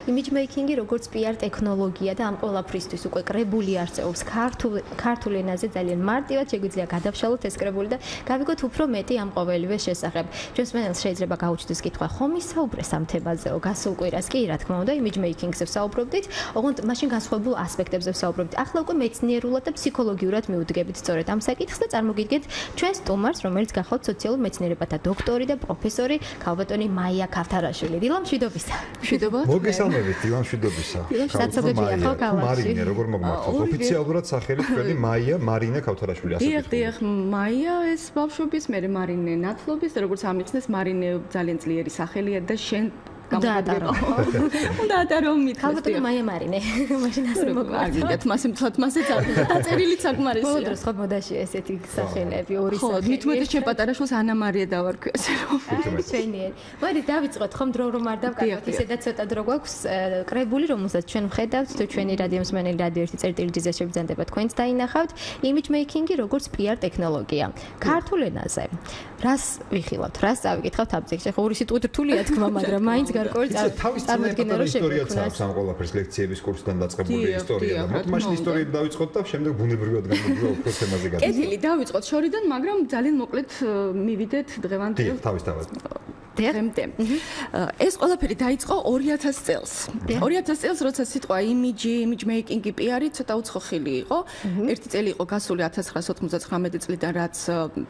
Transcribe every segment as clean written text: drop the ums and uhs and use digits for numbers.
Image making-ი როგორც PR ტექნოლოგია და ამ ყველაფრისთვის უკვე კრებული არსებობს ქართულ ენაზე ძალიან მარტივად შეგვიძლია გადავშალოთ ეს კრებული და გავიგოთ უფრო მეტი ამ ყოველივე შესახებ. Ჩვენს მენელს შეიძლება გაუჩნდეს კითხვა, ხომ ისაუბრეს ამ თემაზეო? გასულ კვირას კი, რა თქმა უნდა, image making-ზე ვსაუბრობდით, ოღონდ მაშინ განსხვავებულ ასპექტებზე ვსაუბრობდით. ახლა უკვე მეცნიერულად და ფსიქოლოგიურად მივუდგებით სწორედ ამ საკითხს და წარმოგიდგენთ ჩვენს სტუმარს, რომელიც გახლავთ სოციალურ მეცნიერებათა დოქტორი და პროფესორი ქალბატონი მაია ქავთარაშვილი. დილა მშვიდობისა. მშვიდობა. მოგესალმებით, დილა მშვიდობისა. საცობებია ხო ქალაქში? მარინე, როგორ მოგმართოთ? ოფიციალურად სახელი თქვენი მაია მარინე ქავთარაშვილი ასე ვთქვი. დიახ, მაია ეს ბავშვობის, მე მარინე ნათლობის და როგორც ამიხსნეს მარინე ძალიან ძლიერი სახელია და შენ უნდა ატარო მithles. ქალბატონი მაია მარინე. მაშინ ასე მოგმართოთ. მასე მთლად მასე დაწერილი საკმარისია. ბოლო დროს ხო მოდაში ესეთი სახელები ორი სახელი. ხო, მithumetes შე პატარა შულს ანა მარია დავარქვი ასე რომ. ჩვენიერი. მოდი დავიწყოთ ხომ დრო რომ არ დავკარგოთ ისედაც ცოტა დრო გვაქვს კრებული რომელსაც ჩვენ ვხედავთ თუ ჩვენი რადიო მსმენელი რადიო 1.0-ზე შეგრძანდება თქვენც დაინახავთ image making-ი როგორც PR ტექნოლოგია. ქართულ ენაზე რას ვიხილავთ? რას წავიკითხავთ აბძეგში? ხო ორი სიტყვით რთულია თქმა, მაგრამ მაინც გარკვეული წარმოდგენა რო შეგვექნას ამ ყველაფერს ლექციების კურსიდან დაწყებული ისტორია. მოდი მაშინ ისტორიით დავიწყოთ და შემდეგ ბუნებრივად განვიდგინოთ უფრო თემაზე გადავიდეთ. კეთილი, დავიწყოთ შორიდან, მაგრამ ძალიან მოკლედ მივიდეთ დღევანდელ. დიახ, თავისთავად. დღემდე. ეს ყველაფერი დაიწყო 2000 წელს. 2000 წელს, როცა სიტყვა image making-ი PR-ი ცოტა უცხოხილი იყო. ერთი წელი იყო გასული 1999 წლიდან, რაც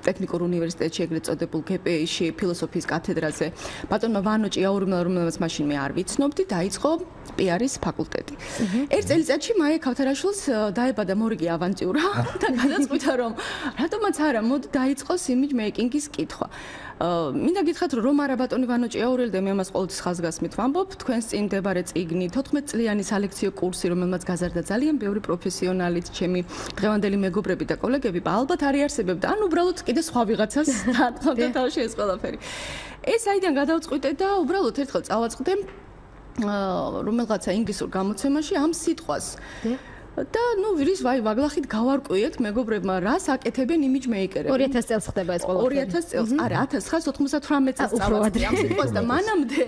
ტექნიკურ უნივერსიტეტში ეგრეთ წოდებულ GPI-ში ფილოსოფიის კათედრაზე ბატონმა ვანო ჭიაურმა, რომელსაც მაშინ მე არ ვიცნობდი, დაიწყო PR-ის ფაკულტეტი. ერთ წელიწადში მაია ქავთარაშვილს დაებადა მორიგი ავანტიურა და გადაწყვიტა, რომ რატომაც არა, მოდი დაიწყოს image making-ის კითხვა. მინდა გითხრათ, რომ არა ბატონი ვანო ჭიაურელი და მე ამას ყოველთვის ხაზგასმით ვამბობ, თქვენს წინ მდებარე წიგნი 14 წლიანი სალექციო კურსი, რომელმაც გაზარდა ძალიან ბევრი პროფესიონალით, ჩემი დღევანდელი მეგობრები და კოლეგები, ალბათ არ იარსებებდა, ან უბრალოდ კიდე სხვა ვიღაცას დაატყობდა თავში ეს ყველაფერი. ეს აიდან გადავწყვიტე და უბრალოდ ერთხელ წავაწყდე რომელღაცა ინგლისურ გამოცემაში ამ სიტყვას. და ვის ვაგლახით გავარკვიეთ მეგობრებმა რას აკეთებენ image maker-ები. 2000 წელს ხდება ეს ყველაფერი. 2000 წელს, არა 1998 წელს წავაწყდი ამ სიტყვას და მანამდე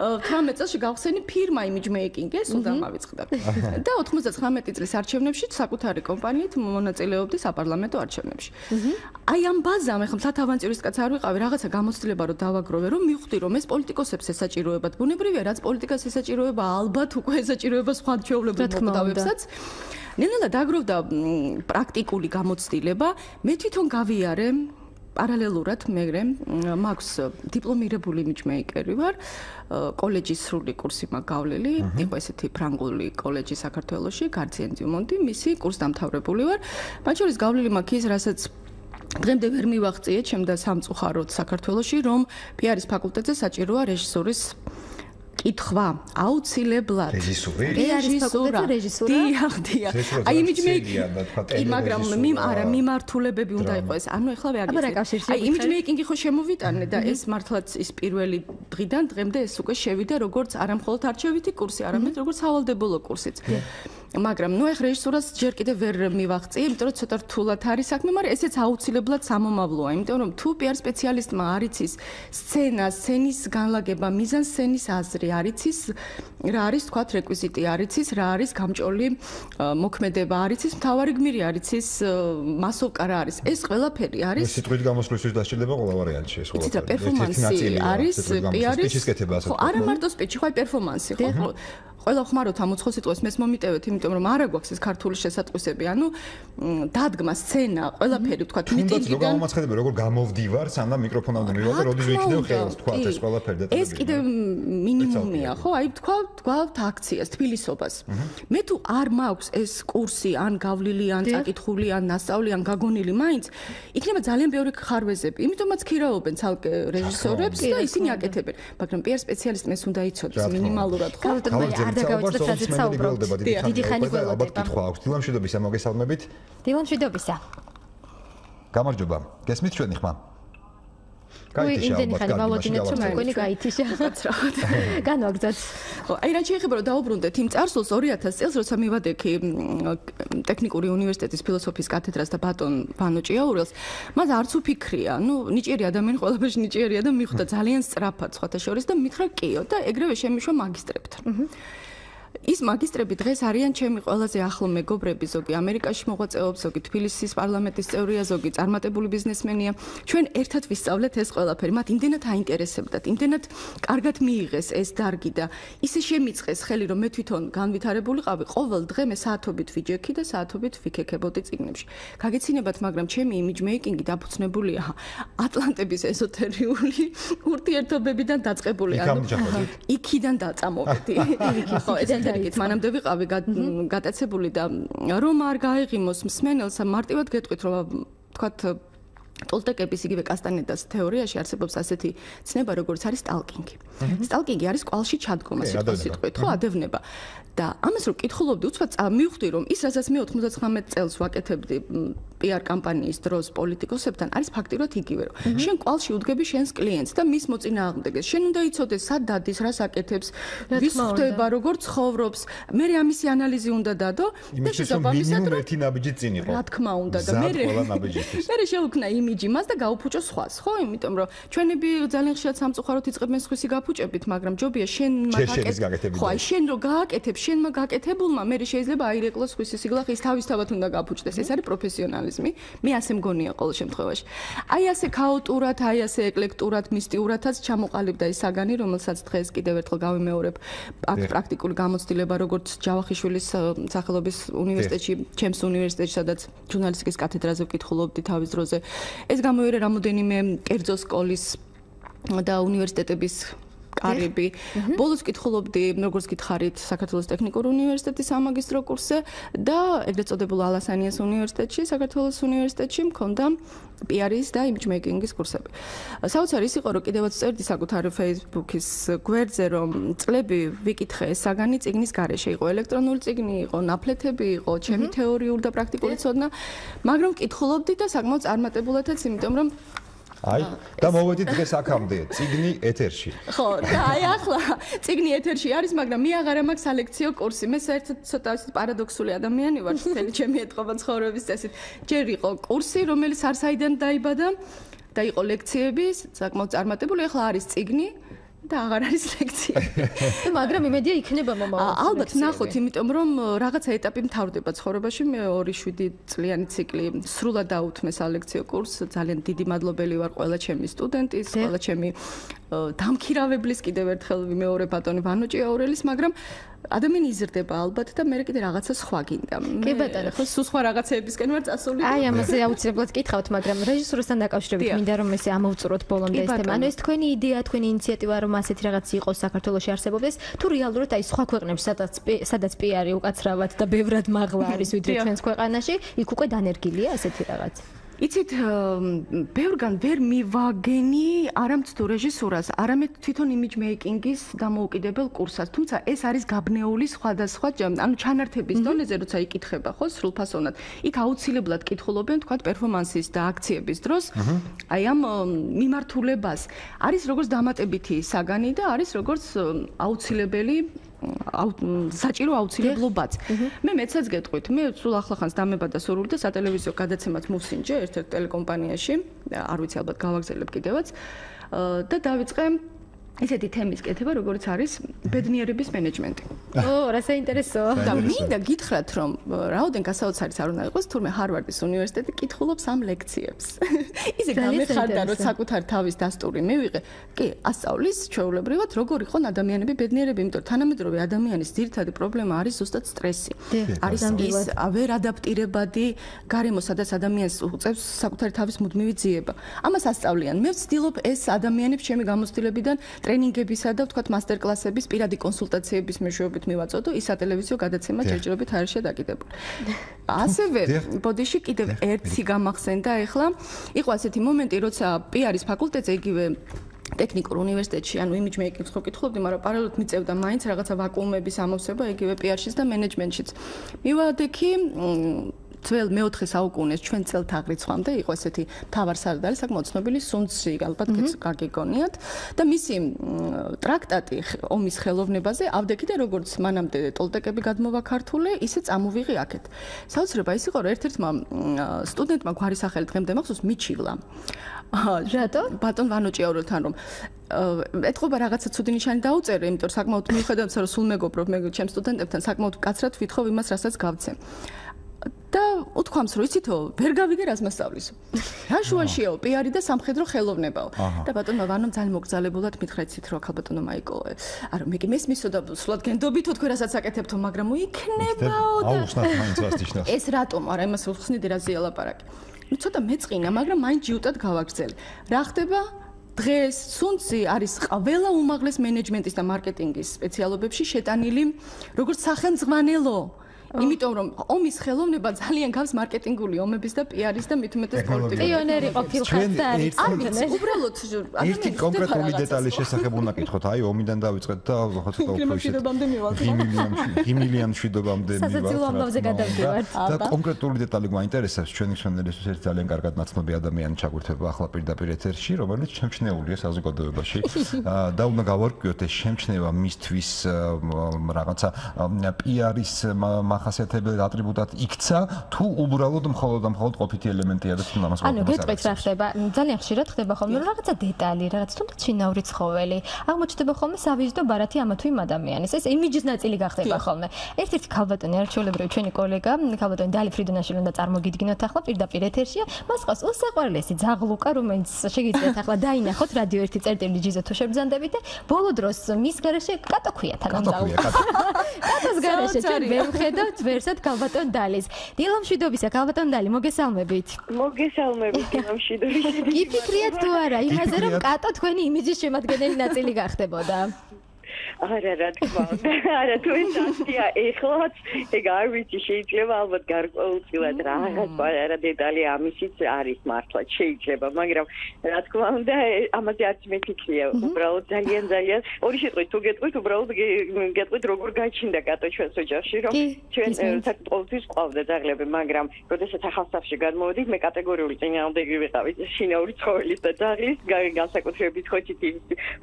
18 წელში გავხსენი ფირმა image making-ი, ეს უნდა მავიწყდა. და 99 წლის არჩევნებში საკუთარი კომპანიით მონაწილეობდი საპარლამენტო არჩევნებში. აი ამ ბაზამ ახლა მთლად ავანტიურის კაც არ ვიყავი, რაღაცა გამოცდილება რომ დავაგროვე, რომ მივხვდი რომ ეს პოლიტიკოსებს ესაჭიროებათ. ბუნებრივია, რაც პოლიტიკას ესაჭიროება, ალბათ უკვე ესაჭიროება სხვა ჩვეულებრივ მოკვდავებსაც. ნელა დაგროვდა პრაქტიკული გამოცდილება, მე თვითონ გავიარე პარალელურად მეგრე მაქვს დიპლომირებული image maker-ი ვარ, კოლეჯის სრული კურსი მაქვს გავლილი, იყო ესეთი ფრანგული კოლეჯი საქართველოში, გარციან დიუმონტი, მისი კურსდამთავრებული ვარ. მათ შორის გავლილი მაქვს ის, რასაც დღემდე ვერ მივაღწიე ჩემდა სამწუხაროდ საქართველოში, რომ PR-ის ფაკულტეტზე საჭიროა რეჟისურის კითხვა აუცილებლად. რეჟისურა. დიახ. აი image making-ი, მაგრამ მიმართულებები უნდა იყოს. ანუ ეხლა ვეაგებთ. აი image making-ი ხო შემოვიტანე და ეს მართლაც ის პირველი დღიდან დღემდე ეს უკვე შევიდა როგორც არამხოლოდ არჩევითი კურსი, არამედ როგორც სავალდებულო კურსიც. მაგრამ ნუ ეხ რეჟისურას ჯერ კიდევ ვერ მივაღწიე, იმიტომ რომ ცოტა რთულად არის საქმე, მაგრამ ესეც აუცილებლად სამომავლოა, იმიტომ რომ თუ PR სპეციალისტმა არ იცის სცენა, სცენის განლაგება, მიზანსცენის აზრი არ იცის, რა არის თქვათ რეკვიზიტი არ იცის, რა არის გამჭოლი მოქმედება არ იცის, მთავარი გმირი არ იცის, მასოვკა რა არის. ეს ყველაფერი არის. სიტყვით გამოსვლისთვის დასჭირდება ყველა ვარიანტში ეს ყველაფერი. იცით რა პერფორმანსი არის PR-ის. ხო, არა მარტო სპიჩი, ხო აი პერფორმანსი, ხო. ყველა ხმაროთ ამ უცხო სიტყვას მეს მომიტევეთ, იმიტომ რომ არ აგვაქვს ეს ქართული შესატყვისები, ანუ დადგმა, სცენა, ყველაფერი თქვა მიტინგიდან. თუნდაც როგორ მომაცხადებია, როგორ გამოვდივარ, სანამ მიკროფონამდე მივალ და როდის ვიქნევ ხელს, თქვა ეს ყველაფერი და ეს კიდევ მინიმუმია, ხო? აი თქვა აქციას, თბილისობას. მე თუ არ მაქვს ეს კურსი, ან გავლილი, ან წაკითხული, ან ნასწავლი, ან გაგონილი მაინც, იქნება ძალიან ბევრი ხარვეზები. იმიტომაც ქირაობენ ცალკე რეჟისორებს და ისინი აკეთებენ, მაგრამ PR სპეციალისტებს უნდა იცოდეს მინიმალურად, ხო? არ დაგავიწყოთ სადაც საუბრობთ. დიდი ხანი გველოდება. ალბათ კითხვა აქვს. დილა მშვიდობისა, მოგესალმებით. დილა მშვიდობისა. გამარჯობა. გესმით ჩვენი ხმა? გაითიშა ალბათ ვალოდინეც რომ მეგონი გაითიშა ხაცრახოთ. განვაგზავთ. ხო, აი რა შეიძლება რომ დაუბრუნდეთ იმ წარსულს 2000 წელს, როცა მივადექი ტექნიკური უნივერსიტეტის ფილოსოფიის კათედრას და ბატონ ვანო ჭიაურელს, მას არც უფიქრია. ნუ ნიჭიერი ადამიანი ყველაფერში ნიჭიერია და მიხვდა ძალიან სწრაფად სხვათა შორის და მითხრა კიო და ეგრევე შემიშვა მაგისტრებთან. ის მაგისტრები დღეს არიან ჩემი ყველაზე ახლო მეგობრები, ზოგი ამერიკაში მოღვაწეობს, ზოგი თბილისის პარლამენტის წევრია, ზოგი წარმატებული ბიზნესმენია. ჩვენ ერთად ვისწავლეთ ეს ყველაფერი, მათ იმდენად აინტერესებდათ, იმდენად კარგად მიიღეს ეს დარგი და ისე შემიწყეს ხელი, რომ მე თვითონ განვითარებულიყავი, ყოველ დღე მე საათობით ვიჯექი და საათობით ვიქექებოდი წიგნებში. გაგეცინებათ, მაგრამ ჩემი image making-ი დაფუძნებულია ატლანტების ეზოთერიული ურთიერთობებიდან დაწყებული, იქიდან დაწამოვედი. ხო, ესენთერგით მანამდე ვიყავი გატაცებული და რომ არ გაეღიმოს მსმენელს, მარტივად გეტყვით, რომ თქვათ ტოლტეკების იგივე კასტანედას თეორიაში არსებობს ასეთი ცნება, როგორც არის სტალკინგი. სტალკინგი არის კვალში ჩადგომა, სიტყვით, ხო, ადევნება. და ამას რო კითხულობდი, უცბად მივხვდი, რომ ის, რასაც მე 99 წელს ვაკეთებდი PR კამპანიის დროს პოლიტიკოსებთან, არის ფაქტიურად იგივე, რომ შენ კვალში უდგები შენს კლიენტს და მის მოწინააღმდეგეს. შენ უნდა იცოდეს, სად დადის, რას აკეთებს, ვის ხვდება, როგორ ცხოვრობს. მე ამისი ანალიზი უნდა დადო და შესაბამისად ერთი ნაბიჯი წინ იყო. რა თქმა უნდა და მე შევქმნა იმიჯი მას და გაუფუჭო სხვას, ხო? იმიტომ რომ ჩვენები ძალიან ხშირად სამწუხაროდ იწყებენ სხვისი გაფუჭებით, მაგრამ ჯობია შენ მაგაკეთებ. ხო, აი შენ რო გააკეთებ, შენმა გაკეთებულმა მე შეიძლება აირეკლოს სხვისი სიგლახი, ის თავისთავად უნდა გაფუჭდეს. ეს არის პროფესიონალიზმი. მე ასე მგონია ყოველ შემთხვევაში. აი ასე ქაოტურად, აი ასე ეკლექტურად, მისტიურადაც ჩამოყალიბდა ის საგანი, რომელსაც დღეს კიდევ ერთხელ გავიმეორებ, პრაქტიკული გამოცდილება, როგორც ჯავახიშვილის სახელობის უნივერსიტეტში, ჩემს უნივერსიტეტში, სადაც ჟურნალისტიკის კათედრაზე ვკითხულობდი თავის დროზე. ეს გამოიერე რამოდენიმე კერძო სკოლის და უნივერსიტეტების კარები. ბოლოს ვკითხულობდი, როგორც გითხარით, საქართველოს ტექნიკურ უნივერსიტეტის სამაგისტრო კურსზე და ეგრეთ წოდებულ ალასანიას უნივერსიტეტში, საქართველოს უნივერსიტეტში მქონდა PR-ის და image making-ის კურსები. საოცარი ის იყო, რომ კიდევაც წერდი საკუთარი Facebook-ის გვერდზე, რომ წლები ვიკითხე ეს საგანი წიგნის გარეშე. იყო ელექტრონული წიგნი, იყო ნაფლეთები, იყო ჩემი თეორიული და პრაქტიკული ცოდნა, მაგრამ ვკითხულობდი და საკმაოდ წარმატებულადაც, იმიტომ რომ აი და მოვედით დღეს აქამდე წიგნი ეთერში. ხო, და აი ახლა წიგნი ეთერში არის, მაგრამ მე აღარ მაქვს სალექციო კურსი. მე საერთოდ ცოტა პარადოქსული ადამიანი ვარ, მთელი ჩემი ეთყობა ცხოვრების წესით. ჯერ იყო კურსი, რომელიც არსაიდან დაიბადა და იყო ლექციები, საკმაოდ წარმატებული, ახლა არის წიგნი და აღარ არის ლექციები. მაგრამ იმედია იქნება მომავალში. ალბათ ნახოთ, იმიტომ რომ რაღაცა ეტაპი მთავრდება ცხოვრებაში. მე 2-7 წლიანი ციკლი სრულად დაუთმე სალექციო კურსს. ძალიან დიდი მადლობელი ვარ ყველა ჩემი სტუდენტის, ყველა ჩემი დამქირავებლის, კიდევ ერთხელ ვიმეორებ ბატონი ვანო ჭიაურელის, მაგრამ ადამიანი იზრდება ალბათ და მე კიდე რაღაცა სხვა გინდა. კი ბატონო, ხო სულ სხვა რაღაცეებისკენ ვარ წასული. აი ამაზე აუცილებლად გითხავთ, მაგრამ რეჟისურთან დაკავშირებით მინდა რომ ესე ამოვწუროთ ბოლომდე ეს თემა. ანუ ეს თქვენი იდეა, თქვენი ინიციატივა რომ ასეთი რაღაც იყოს საქართველოში არსებობდეს, თუ რეალურად აი სხვა ქვეყნებში სადაც PR-ი უკაცრავად და ბევრად მაღლა არის ვიდრე ჩვენს ქვეყანაში, იქ უკვე დანერგილია ასეთი რაღაც. იცით, ბევრგან ვერ მივაგენი არამც თუ რეჟისურას, არამედ თვითონ image making-ის დამოუკიდებელ კურსას. თუმცა ეს არის გაბნეული სხვადასხვა, ანუ ჩანართების დონეზე, როცა იკითხება, ხო, სრულფასოვნად. იქ აუცილებლად კითხულობენ, თქვათ, პერფორმანსის და აქციების დროს, აი ამ მიმართულებას. არის როგორც დამატებითი საგანი და არის როგორც აუცილებელი საჭირო აუცილებლობაც. მე მეცაც გეტყვით, მე სულ ახლახანს დამებადა სურვილი და სატელევიზიო გადაცემაც მოვსინჯე ერთ-ერთ ტელეკომპანიაში, არ ვიცი ალბათ გავაგზავნებ კიდევაც და დავიწყე ისეთი თემის კეთება, როგორც არის ბედნიერების მენეჯმენტი. ო, რა საინტერესოა. და მინდა გითხრათ, რომ რაოდენ გასაოცარიც არ უნდა იყოს, თურმე ჰარვარდის უნივერსიტეტი კითხულობს ამ ლექციებს. ისე გამეხარდა, რომ საკუთარ თავის დასტური მივიღე. კი, ასწავლის ჩვეულებრივად, როგორ იყვნენ ადამიანები ბედნიერები, იმიტომ რომ თანამედროვე ადამიანის ძირითადი პრობლემა არის ზუსტად სტრესი. არის ის ვერ ადაპტირებადი გარემო, სადაც ადამიანს უწევს საკუთარი თავის მუდმივი ძიება. ამას ასწავლიან. მე ვცდილობ ეს ადამიანებს ჩემი გამოცდილებიდან ტრენინგებისა და ვთქვათ მასტერკლასების, პირადი კონსულტაციების მეშვეობით მივაწოდო, ის სატელევიზიო გადაცემა ჯერჯერობით არიშია დაკიდებული. ასევე ბოდიში კიდევ ერთი გამახსენდა ახლა, იყო ასეთი მომენტი, როცა PR-ის ფაკულტეტზე იგივე ტექნიკურ უნივერსიტეტში, ანუ image making-ს ხო კითხულობდი, მაგრამ პარალელურად მიწევდა მაინც რაღაცა ვაკუუმების ამოვსება იგივე PR-შიც და მენეჯმენტშიც. მივადექი ძველ მე-4 საუკუნეს ჩვენ წელთაღრიცხვამდე იყო ესეთი მთავარსარდალი საკმაოდ ცნობილი სუნცი, ალბათ გაგიგონიათ და მისი ტრაქტატი ომის ხელოვნებაზე ავდექი და როგორც მანამდე ტოლტეკები გადმოვა ქართული, ისე წამოვიღი აქეთ. საოცრება ის იყო, რომ ერთ-ერთმა სტუდენტმა გვარი სახელი დღემდე მახსოვს მიჩივლა. რატო? ბატონ ვანო ჭიაურელთან რომ ეთყობა რაღაცა ცუდი ნიშანი დაუწერე, იმიტომ რომ საკმაოდ მიუხედავად იმისა, რომ სულ მეგობრობ მე ჩემ სტუდენტებთან საკმაოდ კაცრად ვითხოვ იმას, რასაც გავცე. და უთქვამს, რომ იცითო, ვერ გავიგე რას მასწავლისო. რა შუაშიაო, პიარი და სამხედრო ხელოვნებაო. და ბატონმა ვანომ ძალიან მოგზალებულად მითხრა იცით, რომ ახალბატონო მაიკო, არა, მე კი მესმისო და სულად გენდობითო თქვენ რასაც აკეთებთო, მაგრამ იქნებაო და აუხსნათ მაინც ვასტიშნას. ეს რატომ? არა, იმას ვხსნიდი რა ზიალაპარაკი. ნუ ცოტა მეწყინა, მაგრამ მაინც ჯიუტად გავაგრძელე. რა ხდება? დღეს სუნცი არის ყველა უმაღლეს მენეჯმენტის და მარკეტინგის სპეციალობებში შეტანილი როგორც სახელმძღვანელო. იმიტომ რომ ომის ხელოვნება ძალიან გავს მარკეტინგული ომების და პიარის და მით უმეტეს პოლიტიკის. პიონერი ყოფილხარ და არის. უბრალოდ ერთი კონკრეტული დეტალის შესახებ უნდა კითხოთ. აი ომიდან დავიწყეთ და ხოცა მშვიდობამდე მივალთ. ღიმილიან მშვიდობამდე მივალთ. სასაცილო ამბავზე გადავდივართ. და კონკრეტული დეტალი გვაინტერესებს ჩვენი ხსენელისთვის ერთი ძალიან კარგად ნაცნობი ადამიანი ჩაგვირთება ახლა პირდაპირ ეთერში, რომელიც შემჩნეულია საზოგადოებაში და უნდა გავარკვიოთ ეს შემჩნევა მისთვის რაღაცა პიარის ახასიათებელი ატრიბუტად იქცა თუ უბრალოდ მხოლოდ ყოფითი ელემენტია და თუნდაც ამას ანუ გეტყვით რა ხდება ძალიან ხშირად ხდება ხოლმე რომ რაღაცა დეტალი რაღაც თუნდაც შინაური ცხოველი აღმოჩნდება ხოლმე სავიზიტო ბარათი ამა თუ იმ ადამიანის ეს იმიჯის ნაწილი გახდება ხოლმე ერთ-ერთი ქალბატონი არჩეულებრივი ჩვენი კოლეგა ქალბატონი დალი ფრიდონაშვილი უნდა წარმოგიდგინოთ ახლა პირდაპირ ეთერშია მას ყავს უსაყვარლესი ძაღლუკა რომელიც შეგიძლიათ ახლა დაინახოთ რადიო 1.ჟ-ზე თუ შეგძანდებით და ბოლო დროს მის გარეშე კატო ქვია თან ძაღლუკა კატოს გარეშე ჩვენ ვერ ვხედავთ ვერსად ქალბატონ დალის. დილამშვიდობისა ქალბატონ დალი, მოგესალმებით. მოგესალმებით დილამშვიდობისა. გიფიქრიათ თუ არა იმაზე რომ კატო თქვენი იმიჯის შემადგენელი ნაწილი გახდებოდა? არა რა თქმა უნდა. არა თუ ეს ასია ეხლაც ეგ არ ვიცი შეიძლება ალბათ გარკვეულწილად რა დეტალი ამისიც არის მართლა შეიძლება მაგრამ რა თქმა უნდა ამაზე არც მეთქია უბრალოდ ძალიან ორი სიტყვით თუ გეტყვით უბრალოდ გეტყვით როგორ გაჩნდა კატო ჩვენს ოჯახში რომ ჩვენ საკუთრების ყავდა ძაღლები მაგრამ როდესაც ახალსაფში გადმოვედით მე კატეგორიული წინააღმდეგი ვიყავით შინაური ცხოველის და ძაღლის განსაკუთრებით ხოჭით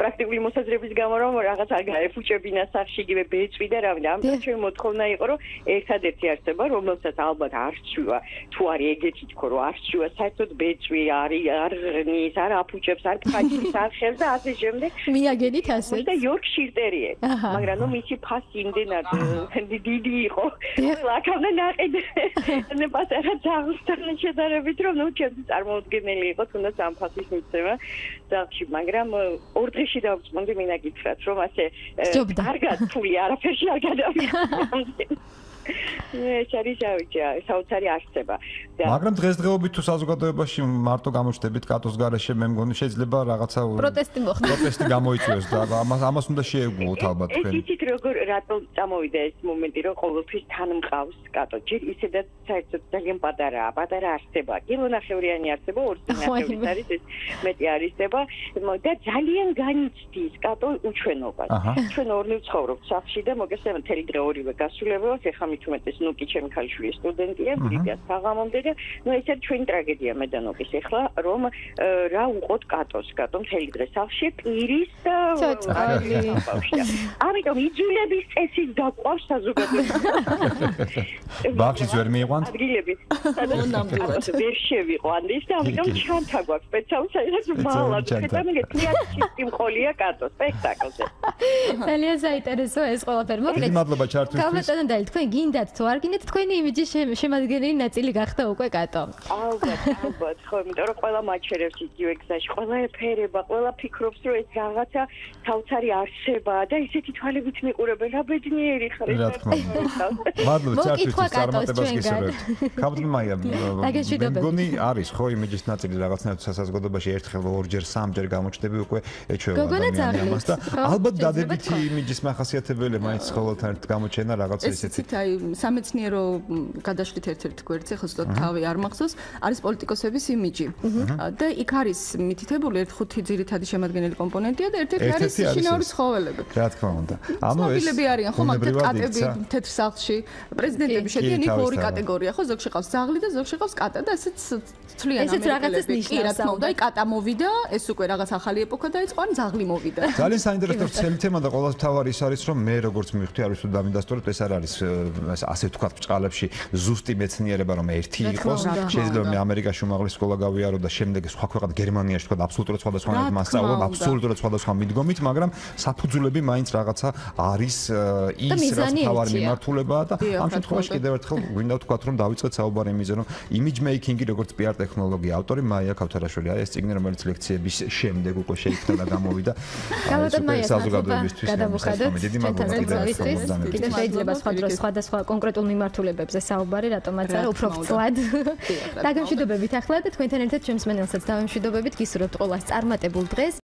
პრაქტიკული მოსაზრების გამო რომ რაღაც ფუჭებინა სახში იგივე ბეწვი და რავი და ამიტომ ჩვენ მოთხოვნა იყო რომ ერთადერთი არსება რომელსაც ალბათ არ სჩივა თუ არის ეგეთი თქო რომ არ სჩივა საერთოდ ბეწვი არის არ ღნის არ აფუჭებს არ ფაჭის არ ხელს და ასე შემდეგ მიაგენით ასე და იორკშირ ტერიერი მაგრამ ნუ მისი ფასი იმდენად დიდი იყო ლაკავდა ნაყიდე და პატარა ძაღლთან შედარებით რომ ნუ ჩემს წარმოუდგენელი იყო თუნდაც ამ ფასის მიცემა ძაღლში მაგრამ ორ დღეში დავწმუნდი მინდა გითხრათ რომ ასე კარგად ფული არაფერში არ გადავიხადე. შარიშავიჩა, საოცარი არსება. მაგრამ დღესდღეობით თუ საზოგადოებაში მარტო გამოჩნდებით კატოს გარეშე მე მგონი შეიძლება რაღაცა პროტესტი გამოიწვიოს და ამას უნდა შეეგუოთ ალბათ თქვენ. ეს იცით როგორ რატო წამოვიდა ეს მომენტი რომ ყოველთვის თან მყავს კატო. ჯერ ისედაც საერთოდ ძალიან პატარა არსება. კილონახევრიანი არსება 2 არის ეს მეტი არსება და ძალიან განიცდის კატო უჩვენობას. ჩვენ ორნი ვცხოვრობთ სახლში და მოგესალმებით მთელი დღე ორივე გასულებას ეხლა მithumetes ნუკი ჩემი ქალიშვილი სტუდენტია ბრიგას საღამომდე და ნუ ეს არის ჩვენი ტრაგედია მე და ნუკის ეხლა რომ რა უყოთ კატოს მთელი დღე სახლში პირის და ამიტომ იძულების წესით დაყვავს საზოგადოება ბაღშიც ვერ მიიყვანთ ადგილები სადაც ვერ შევიყვან ის და ამიტომ ჩანთა გვაქვს სპეციალურად მალად და მე გეტყვი მყოლია კატოს სპექტაკლზე ძალიან საინტერესო ეს ყველაფერი მოკლედ მადლობა ჩართვისთვის ქალბატონ დალი თქვენ გინდათ თუ არ გინდათ თქვენი იმიჯის შემადგენელი ნაწილი გახდა უკვე კატო ალბათ ხო იმიტომ რომ ყველა მაჩერებს იგივე გზაში ყველა ეფერება ყველა ფიქრობს რომ ეს რაღაცა საოცარი არსება და ისეთი თვალებით მიყურებენ რა ბედნიერი ხარ რა თქმა უნდა მადლობა ჩართვისთვის წარმატებას გისურვებთ ქალბატონ მაია მეგონი არის ხო იმიჯის ნაწილი რაღაცნაირად საზოგადოებაში ერთხელ ორჯერ სამჯერ გამოჩნდები უკვე ეჩვევა ადამიანს და ალბათ დადებითი იმიჯის მახასიათებელი მაინც ხოლმე ერთ გამოჩენა რაღაცა ისეთი აი 13 სამეცნიერო გადაშლით ერთ-ერთი გვერდზე, ხო ზუსტად თავი არ მახსოვს, არის პოლიტიკოსების იმიჯი. და იქ არის მითითებული 1-5 ძირითადი შემადგენელი კომპონენტია და ერთ-ერთი არის შინაური ცხოველები. რა თქმა უნდა. ანუ ეს ცნობილები არიან, ხო, მაგათ კატები თეთრ სახლში. პრეზიდენტები შედიან იქ ორი კატეგორია, ხო, ზოგში ყავს ძაღლი და ზოგში ყავს კატა და ესეც თვლიან ამერიკელები. ესეც რაღაცას ნიშნავს. და კატა მოვიდა, ეს უკვე რაღაც ახალი ეპოქა დაიწყო, ან ძაღლი მოვიდა. ძალიან საინტერესო ცელი თემა და ყველაზე მთავარი ის არის, რომ მე როგორც მივხვდი, არ ვიცი თუ დამიდასტურებთ, ეს არ არის ასე ვთქვათ ბჭყალებში ზუსტი მეცნიერება, რომ ერთი იყოს. შეიძლება მე ამერიკაში უმაღლესი სკოლა გავიარო და შემდეგ სხვა ქვეყანა გერმანიაში თქვა აბსოლუტურად სხვადასხვანაირად მასწავლებლად, აბსოლუტურად სხვადასხვა მიდგომით, მაგრამ საფუძვლები მაინც რაღაცა არის ის რაც თავარი მიმართულებაა და ამ შემთხვევაში კიდევ ერთხელ გვინდა ვთქვათ, რომ დავიწყეთ საუბარი იმაზე, რომ image making-ი როგორც PR ტექნოლოგია, ავტორი მაია ქავთარაშვილი არის, ეს წიგნი, რომელიც ლექციების შემდეგ უკვე შეიქმნა და გამოვიდა. გავატონ მაიას საზოგადოებისთვის გადავუხადეთ. კიდევ შეიძლება სხვა დროს სხვადასხვა კონკრეტულ მიმართულებებზე საუბარი, რატომაც არა უფრო ფწლად. დაგემშვიდობებით ახლა და თქვენთან ერთად ჩემს მენელსაც დავემშვიდობებით, გისურვებთ ყველას წარმატებულ დღეს.